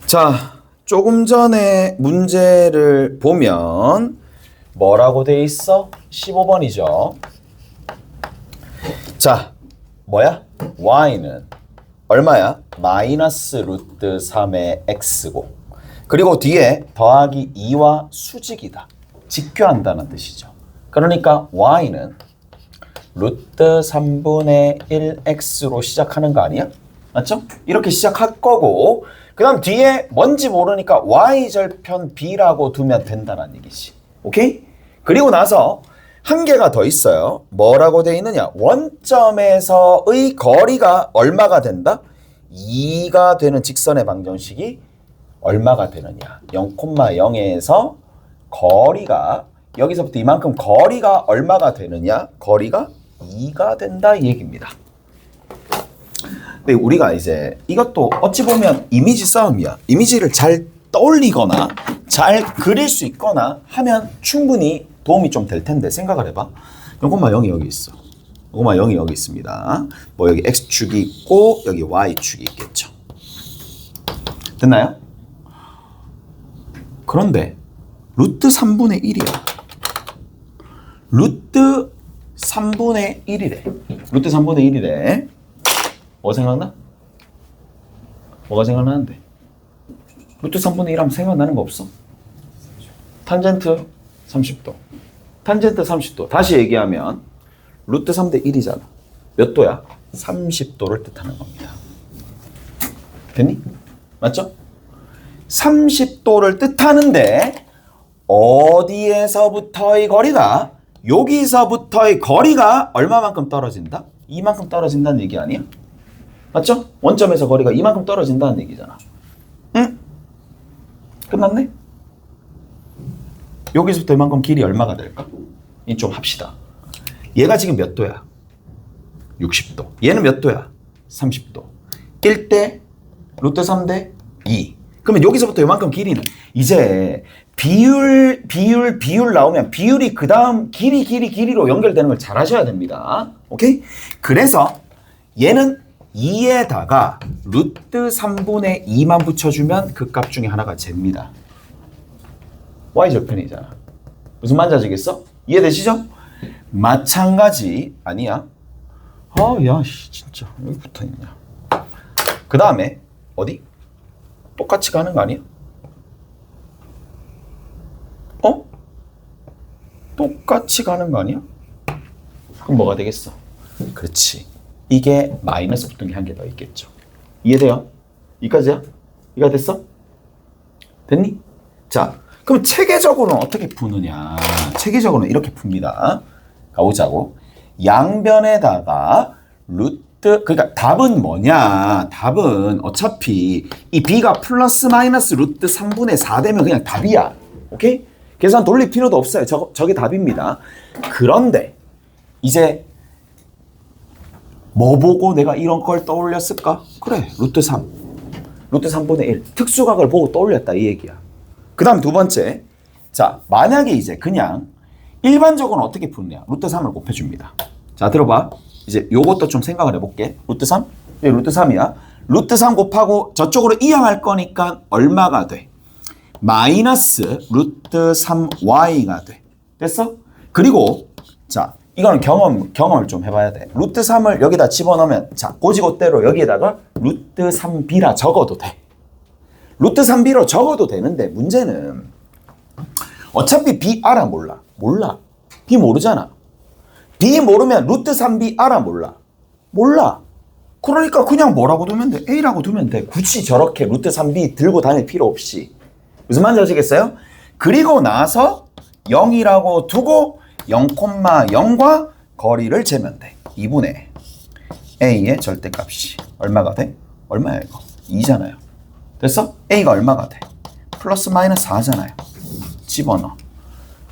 자, 조금 전에 문제를 보면 뭐라고 돼 있어? 15번이죠. 자, 뭐야? y는 얼마야? 마이너스 루트 3의 x고, 그리고 뒤에 더하기 2와 수직이다. 직교한다는 뜻이죠. 그러니까 y는 루트 3분의 1x로 시작하는 거 아니야? 맞죠? 이렇게 시작할 거고, 그 다음 뒤에 뭔지 모르니까 y절편 b라고 두면 된다는 얘기지. 오케이? 그리고 나서 한 개가 더 있어요. 뭐라고 돼 있느냐? 원점에서의 거리가 얼마가 된다? 2가 되는 직선의 방정식이 얼마가 되느냐? 0,0에서 거리가, 여기서부터 이만큼 거리가 얼마가 되느냐? 거리가 2가 된다 이 얘기입니다. 근데 우리가 이제 이것도 어찌 보면 이미지 싸움이야. 이미지를 잘 떠올리거나 잘 그릴 수 있거나 하면 충분히 도움이 좀 될 텐데, 생각을 해봐. 0,0이 여기 있어. 0,0이 여기 있습니다. 뭐 여기 x축이 있고 여기 y축이 있겠죠. 됐나요? 그런데 루트 3분의 1이야. 루트 3분의 1이래. 루트 3분의 1이래. 뭐가 생각나? 뭐가 생각나는데? 루트 3분의 1 하면 생각나는 거 없어? 탄젠트 30도. 탄젠트 30도. 다시 얘기하면 루트 3대 1이잖아. 몇 도야? 30도를 뜻하는 겁니다. 됐니? 맞죠? 30도를 뜻하는데 어디에서부터의 거리가, 여기서부터의 거리가 얼마만큼 떨어진다? 이만큼 떨어진다는 얘기 아니야? 맞죠? 원점에서 거리가 이만큼 떨어진다는 얘기잖아. 응? 끝났네? 여기서부터 이만큼 길이 얼마가 될까? 이 좀 합시다. 얘가 지금 몇 도야? 60도. 얘는 몇 도야? 30도. 1대 루트 3대 2. 그러면 여기서부터 이만큼 길이는, 이제 비율 나오면 비율이 그 다음 길이로 연결되는 걸 잘 하셔야 됩니다. 오케이? 그래서 얘는 2에다가 루트 3분의 2만 붙여주면 그 값 중에 하나가 잽니다. y절편이잖아. 무슨 말인지 아시겠어? 이해되시죠? 마찬가지 아니야? 야, 진짜 여기 붙어있냐. 그 다음에 어디? 똑같이 가는 거 아니야? 똑같이 가는 거 아니야? 그럼 뭐가 되겠어? 그렇지. 이게 마이너스 붙은 게 한 개 더 있겠죠. 이해돼요? 이까지야? 이해가 됐어? 됐니? 자, 그럼 체계적으로는 어떻게 푸느냐? 체계적으로는 이렇게 풉니다. 가보자고. 양변에다가 루트, 그러니까 답은 뭐냐? 답은 어차피 이 b가 플러스 마이너스 루트 3분의 4 되면 그냥 답이야. 오케이? 계산 돌릴 필요도 없어요. 저게 답입니다. 그런데 이제 뭐 보고 내가 이런 걸 떠올렸을까? 그래, 루트 3. 루트 3분의 1. 특수각을 보고 떠올렸다 이 얘기야. 그 다음 두 번째. 자, 만약에 이제 그냥 일반적으로는 어떻게 푸느냐? 루트 3을 곱해줍니다. 자, 들어봐. 이제 요것도 좀 생각을 해볼게. 루트 3? 네, 루트 3이야. 루트 3 곱하고 저쪽으로 이항할 거니까 얼마가 돼? 마이너스 루트 3y가 돼. 됐어? 그리고 자, 이거는 경험을 좀 해봐야 돼. 루트 3을 여기다 집어넣으면, 자, 고지고대로 여기에다가 루트 3b라 적어도 돼. 루트 3b로 적어도 되는데 문제는 어차피 b 알아 몰라? 몰라. b 모르잖아. b 모르면 루트 3b 알아 몰라? 몰라. 그러니까 그냥 뭐라고 두면 돼? a라고 두면 돼. 굳이 저렇게 루트 3b 들고 다닐 필요 없이. 무슨 말인지 아시겠어요? 그리고 나서 0이라고 두고 0,0과 거리를 재면 돼. 2분의 a의 절대값이 얼마가 돼? 얼마야 이거? 2잖아요. 됐어? a가 얼마가 돼? 플러스 마이너스 4잖아요. 집어넣어.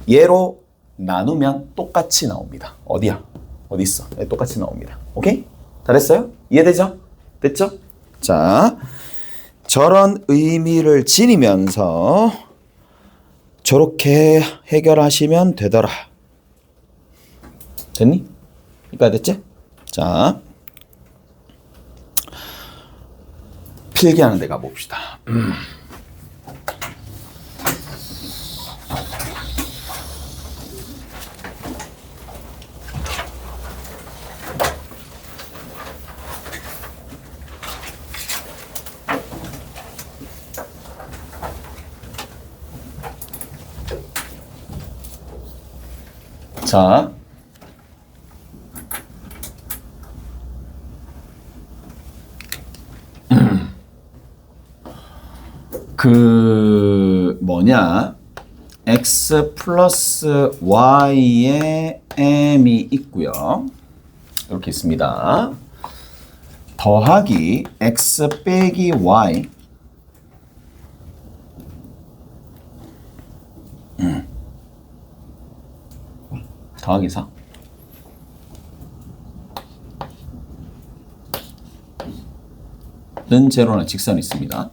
얘로 나누면 똑같이 나옵니다. 어디야? 어디 있어? 네, 똑같이 나옵니다. 오케이? 잘했어요? 이해되죠? 됐죠? 자, 저런 의미를 지니면서 저렇게 해결하시면 되더라. 됐니? 이까 됐지? 자, 필기하는 데 가봅시다. 자, 그 뭐냐, x 플러스 y에 m이 있고요. 이렇게 있습니다. 더하기 x 빼기 y 더하기 4 는 제로나 직선이 있습니다.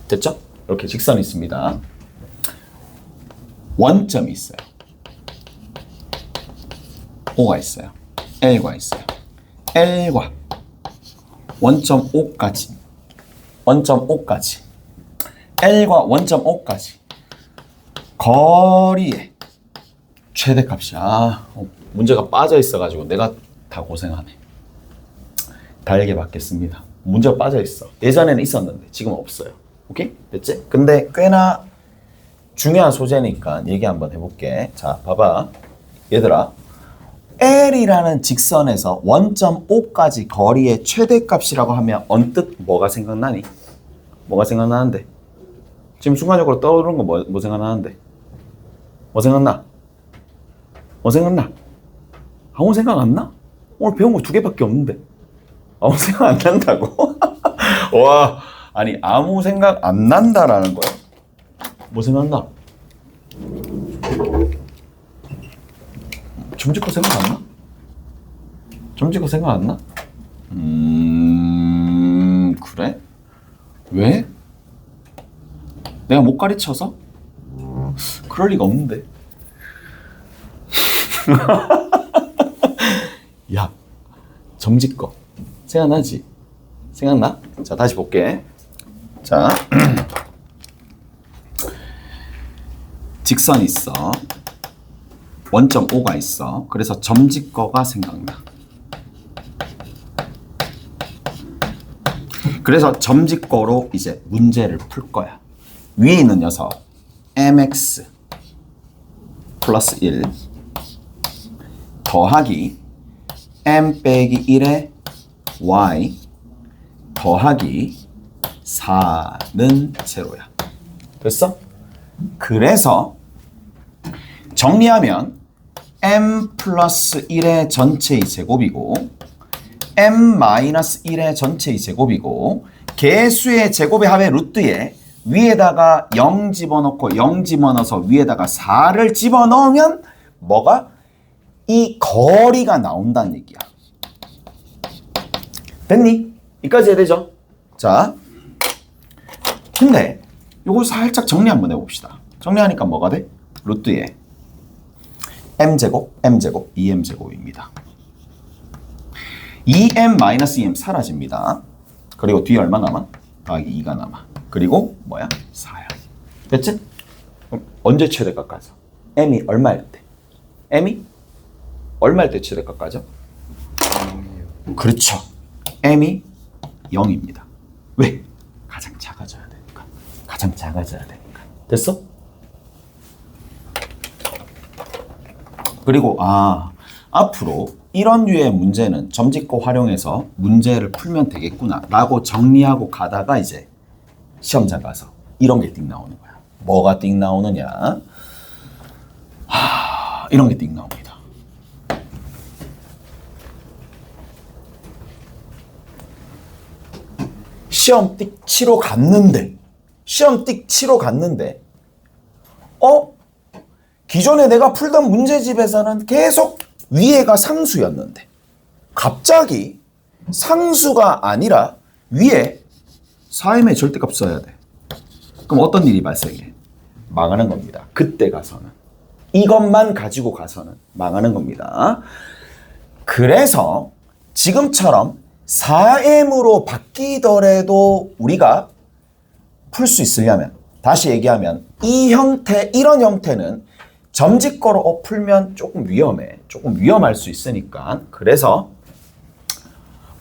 됐죠? 이렇게 직선이 있습니다. 원점이 있어요. O가 있어요. L과 있어요. L과 원점 O까지 L과 원점 O까지 거리의 최대값이 문제가 빠져 있어가지고 내가 다 고생하네. 달게 받겠습니다. 문제가 빠져 있어. 예전에는 있었는데 지금 없어요. 오케이? 됐지? 근데 꽤나 중요한 소재니까 얘기 한번 해볼게. 자, 봐봐. 얘들아, L이라는 직선에서 원점 O까지 거리의 최대값이라고 하면 언뜻 뭐가 생각나니? 뭐가 생각나는데? 지금 순간적으로 떠오르는 거 뭐 생각나는데? 뭐 생각나? 뭐 생각나? 아무 생각 안 나? 오늘 배운 거 2개밖에 없는데 아무 생각 안 난다고? 와, 아니 아무 생각 안 난다라는 거야? 뭐 생각나? 점집거 생각 안 나? 점집거 생각 안 나? 그래? 왜? 내가 못 가르쳐서? 그럴 리가 없는데. 야, 점집거 생각나지? 생각나? 자, 다시 볼게. 자, 직선이 있어. 원점 O가 있어. 그래서 점집거가 생각나. 그래서 점집거로 이제 문제를 풀 거야. 위에 있는 녀석 mx 플러스 1 더하기 m 빼기 1의 y 더하기 4는 제로야. 됐어? 그래서 정리하면 m 플러스 1의 전체의 제곱이고 m 마이너스 1의 전체의 제곱이고 개수의 제곱의 합의 루트에 위에다가 0 집어넣고 0 집어넣어서 위에다가 4를 집어넣으면 뭐가? 이 거리가 나온다는 얘기야. 됐니? 여기까지 해야 되죠? 자, 근데 요거 살짝 정리 한번 해봅시다. 정리하니까 뭐가 돼? 루트에 m제곱, m제곱, 2m제곱입니다. 2m-2m 사라집니다. 그리고 뒤에 얼마 남아? 더하기 2가 남아. 그리고 뭐야? 4야. 됐지? 그럼 언제 최대값 가져? m이 얼마일 때? m이 얼마일 때 최대값 가져? 그렇죠. m이 0입니다. 왜? 가장 작아져야 되니까. 가장 작아져야 되니까. 됐어? 그리고 앞으로 이런 류의 문제는 점집거 활용해서 문제를 풀면 되겠구나 라고 정리하고 가다가 이제 시험장 가서 이런 게 띵 나오는 거야. 뭐가 띵 나오느냐? 이런 게 띵 나옵니다. 시험 띡 치러 갔는데 기존에 내가 풀던 문제집에서는 계속 위에가 상수였는데 갑자기 상수가 아니라 위에 4m의 절대값 써야 돼. 그럼 어떤 일이 발생해? 망하는 겁니다. 그때 가서는. 이것만 가지고 가서는 망하는 겁니다. 그래서 지금처럼 4m으로 바뀌더라도 우리가 풀 수 있으려면, 다시 얘기하면 이 형태, 이런 형태는 점집거로 풀면 조금 위험해. 조금 위험할 수 있으니까. 그래서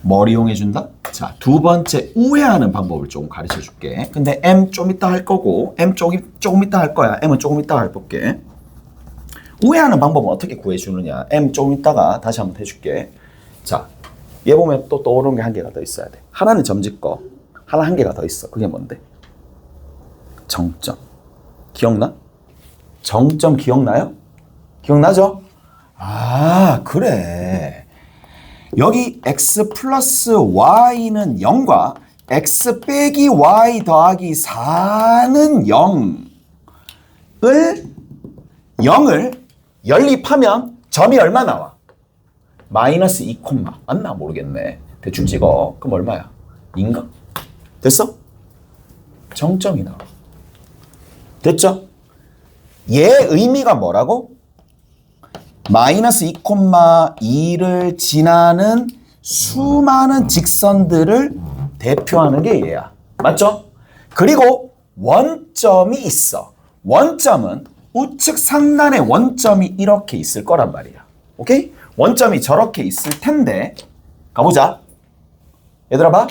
뭘 이용해준다? 자, 두 번째 우회하는 방법을 조금 가르쳐 줄게. 근데 M 좀 이따 할 거고, M 조금 이따 할 거야. M은 조금 이따 해볼게. 우회하는 방법은 어떻게 구해주느냐. M 조금 이따가 다시 한번 해줄게. 자, 얘 보면 또 떠오르는 게 한 개가 더 있어야 돼. 하나는 점집 거, 하나 한 개가 더 있어. 그게 뭔데? 정점. 기억나? 정점 기억나요? 기억나죠? 아, 그래. 여기 x 플러스 y는 0과 x 빼기 y 더하기 4는 0을 연립하면 점이 얼마 나와? 마이너스 2, 맞나 모르겠네. 대충 찍어. 그럼 얼마야? 인가? 됐어? 정점이 나와. 됐죠? 얘 의미가 뭐라고? 마이너스 2, 2를 지나는 수많은 직선들을 대표하는 게 얘야. 맞죠? 그리고 원점이 있어. 원점은 우측 상단에 원점이 이렇게 있을 거란 말이야. 오케이? 원점이 저렇게 있을 텐데 가보자. 얘들아 봐.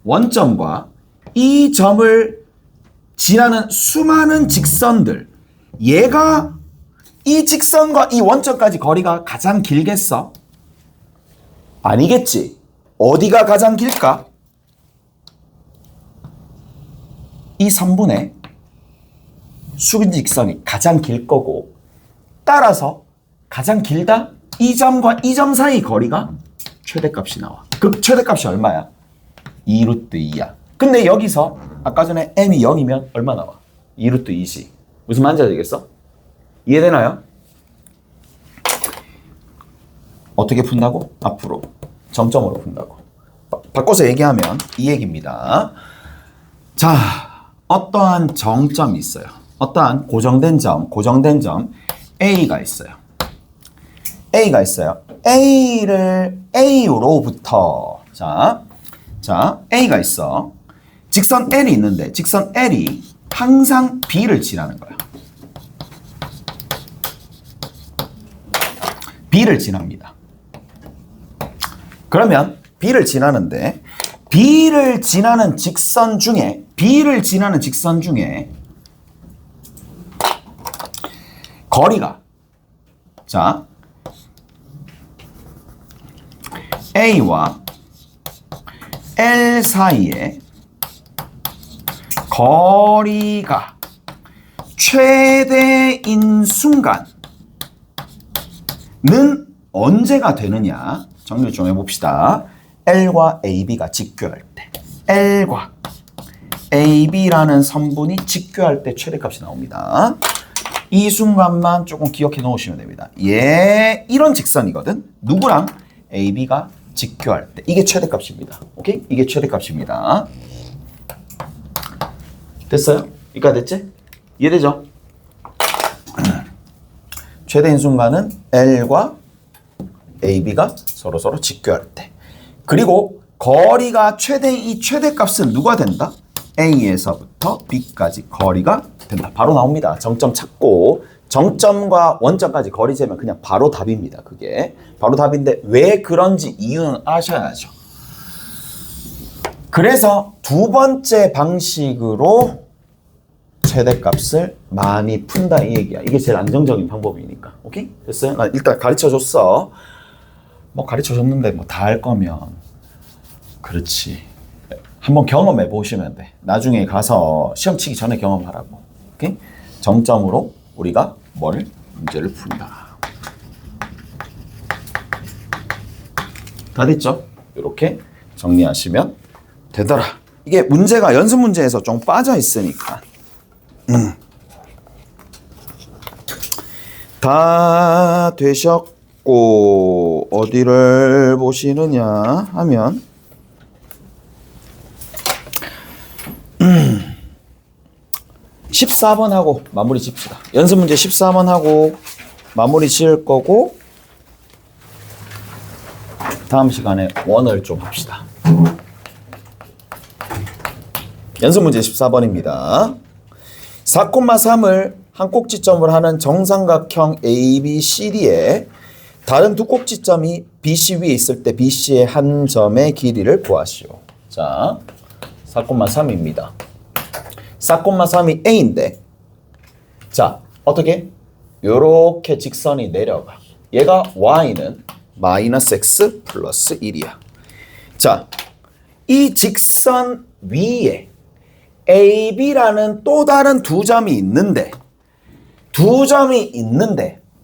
원점과 이 점을 지나는 수많은 직선들, 얘가 이 직선과 이 원점까지 거리가 가장 길겠어? 아니겠지. 어디가 가장 길까? 이 선분의 수직 직선이 가장 길 거고, 따라서 가장 길다? 이 점과 이 점 사이 거리가 최대값이 나와. 그 최대값이 얼마야? 2루트 2야. 근데 여기서 아까 전에 m이 0이면 얼마 나와? 2루트 2지. 무슨 말인지 알겠어? 이해되나요? 어떻게 푼다고? 앞으로 점점으로 푼다고. 바꿔서 얘기하면 이 얘기입니다. 자, 어떠한 정점이 있어요. 어떠한 고정된 점 A가 있어요. A가 있어요. A로부터 자, A가 있어. 직선 L이 있는데 직선 L이 항상 B를 지나는 거야. B를 지납니다. 그러면 B를 지나는데 B를 지나는 직선 중에 거리가 자 A와 L 사이에 거리가 최대인 순간은 언제가 되느냐? 정리 좀 해봅시다. L과 AB가 직교할 때, L과 AB라는 선분이 직교할 때 최대값이 나옵니다. 이 순간만 조금 기억해 놓으시면 됩니다. 이런 직선이거든. 누구랑? AB가 직교할 때. 이게 최대값입니다. 오케이? 이게 최대값입니다. 됐어요? 여기까지 됐지? 이해되죠? 최대인 순간은 L과 AB가 서로 직교할 때. 그리고 거리가 최대인 이 최대값은 누가 된다? A에서부터 B까지 거리가 된다. 바로 나옵니다. 정점 찾고 정점과 원점까지 거리 재면 그냥 바로 답입니다. 그게 바로 답인데 왜 그런지 이유는 아셔야죠. 그래서 두 번째 방식으로 최대값을 많이 푼다 이 얘기야. 이게 제일 안정적인 방법이니까. 오케이? 됐어요? 나 일단 가르쳐줬어. 뭐 가르쳐줬는데 뭐 다 할 거면 그렇지. 한번 경험해 보시면 돼. 나중에 가서 시험 치기 전에 경험하라고. 오케이? 정점으로 우리가 문제를 푼다. 다 됐죠? 이렇게 정리하시면 되더라. 이게 문제가 연습 문제에서 좀 빠져 있으니까. 다 되셨고 어디를 보시느냐 하면 14번 하고 마무리 짓시다. 연습 문제 14번 하고 마무리 지을 거고 다음 시간에 원을 좀 합시다. 연습 문제 14번입니다. 4,3을 한 꼭지점을 하는 정삼각형 ABCD에 다른 두 꼭지점이 BC 위에 있을 때 BC의 한 점의 길이를 구하시오. 자, 4,3입니다. 4,3이 A인데 자, 어떻게? 요렇게 직선이 내려가. 얘가 y는 마이너스 x 플러스 1이야. 자, 이 직선 위에 AB라는 또 다른 두 점이 있는데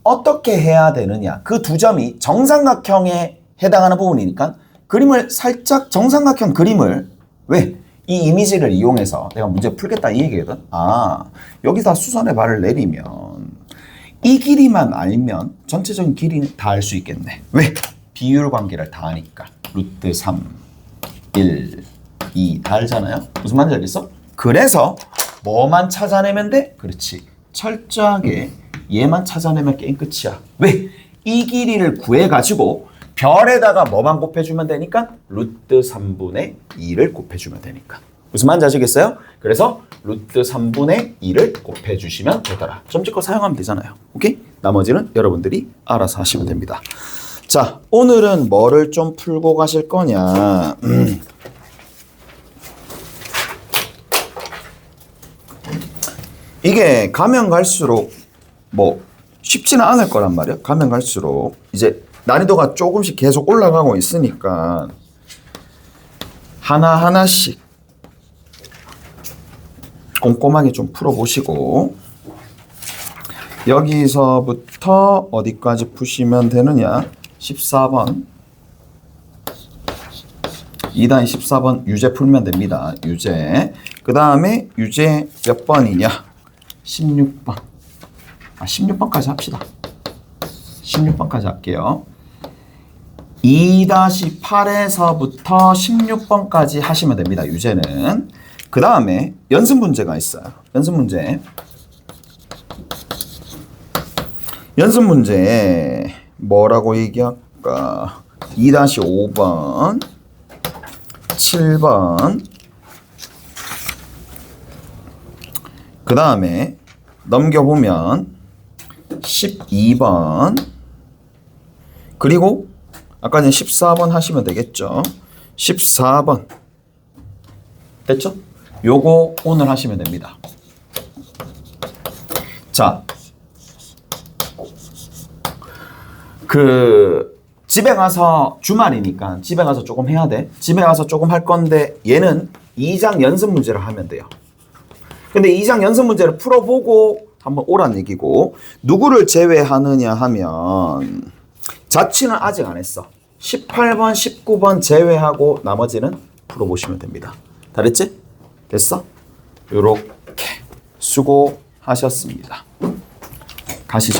어떻게 해야 되느냐. 그 두 점이 정삼각형에 해당하는 부분이니까 그림을 살짝 정삼각형 그림을 왜? 이 이미지를 이용해서 내가 문제 풀겠다 이 얘기거든. 아, 여기다 수선의 발을 내리면 이 길이만 알면 전체적인 길이는 다 알 수 있겠네. 왜? 비율 관계를 다 아니까. 루트 3, 1, 2 다 알잖아요. 무슨 말인지 알겠어? 그래서 뭐만 찾아내면 돼? 그렇지. 철저하게 얘만 찾아내면 게임 끝이야. 왜? 이 길이를 구해가지고 별에다가 뭐만 곱해주면 되니까? 루트 3분의 2를 곱해주면 되니까. 무슨 말인지 아시겠어요? 그래서 루트 3분의 2를 곱해주시면 되더라. 점찍고 사용하면 되잖아요. 오케이? 나머지는 여러분들이 알아서 하시면 됩니다. 자, 오늘은 뭐를 좀 풀고 가실 거냐. 이게 가면 갈수록 뭐 쉽지는 않을 거란 말이야. 가면 갈수록 이제 난이도가 조금씩 계속 올라가고 있으니까 하나하나씩 꼼꼼하게 좀 풀어보시고 여기서부터 어디까지 푸시면 되느냐. 14번 2단위 14번 유제 풀면 됩니다. 유제. 그 다음에 유제 몇 번이냐. 16번. 16번까지 합시다. 16번까지 할게요. 2-8에서부터 16번까지 하시면 됩니다. 유제는. 그 다음에 연습 문제가 있어요. 연습 문제. 연습 문제 뭐라고 얘기할까? 2-5번 7번 그 다음에 넘겨보면 12번 그리고 아까 전에 14번 하시면 되겠죠. 14번 됐죠? 요거 오늘 하시면 됩니다. 자, 집에 가서 주말이니까 집에 가서 조금 해야 돼. 집에 가서 조금 할 건데 얘는 2장 연습 문제를 하면 돼요. 근데 2장 연습 문제를 풀어보고 한번 오란 얘기고 누구를 제외하느냐 하면 자취는 아직 안 했어. 18번, 19번 제외하고 나머지는 풀어보시면 됩니다. 다 됐지? 됐어? 요렇게 수고하셨습니다. 가시죠.